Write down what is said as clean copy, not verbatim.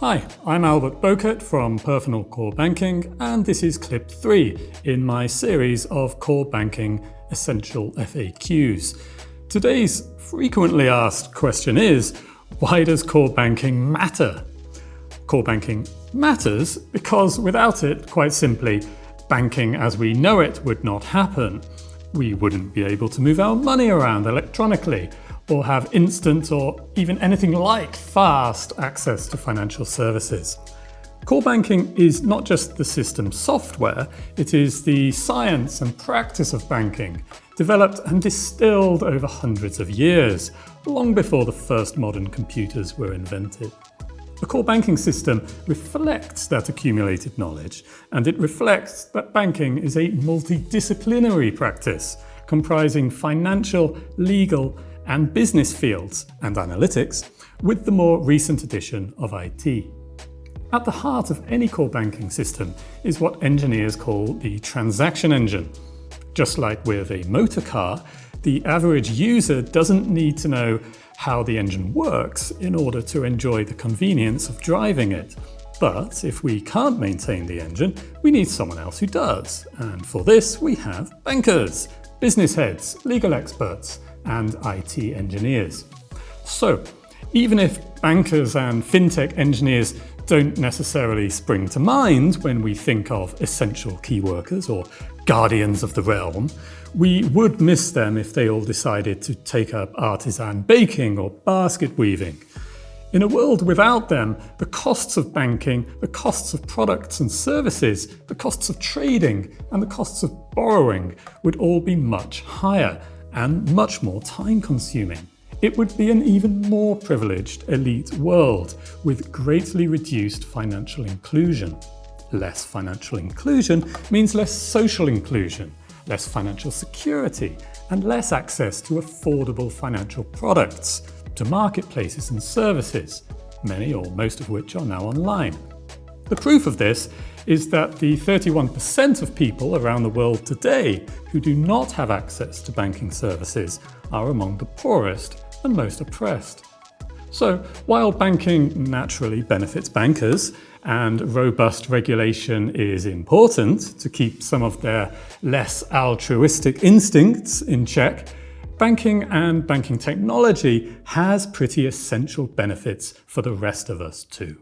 Hi, I'm Albert Bowkett from Perfinal Core Banking, and this is clip 3 in my series of Core Banking Essential FAQs. Today's frequently asked question is, why does core banking matter? Core banking matters because without it, quite simply, banking as we know it would not happen. We wouldn't be able to move our money around electronically, or have instant or even anything like fast access to financial services. Core banking is not just the system software, it is the science and practice of banking, developed and distilled over hundreds of years, long before the first modern computers were invented. The core banking system reflects that accumulated knowledge, and it reflects that banking is a multidisciplinary practice comprising financial, legal, and business fields and analytics, with the more recent addition of IT. At the heart of any core banking system is what engineers call the transaction engine. Just like with a motor car, the average user doesn't need to know how the engine works in order to enjoy the convenience of driving it. But if we can't maintain the engine, we need someone else who does. And for this, we have bankers, business heads, legal experts, and IT engineers. So, even if bankers and fintech engineers don't necessarily spring to mind when we think of essential key workers or guardians of the realm, we would miss them if they all decided to take up artisan baking or basket weaving. In a world without them, the costs of banking, the costs of products and services, the costs of trading, and the costs of borrowing would all be much higher and much more time-consuming. It would be an even more privileged elite world with greatly reduced financial inclusion. Less financial inclusion means less social inclusion, less financial security, and less access to affordable financial products, to marketplaces and services, many or most of which are now online. The proof of this is that the 31% of people around the world today who do not have access to banking services are among the poorest and most oppressed. So, while banking naturally benefits bankers and robust regulation is important to keep some of their less altruistic instincts in check, banking and banking technology has pretty essential benefits for the rest of us too.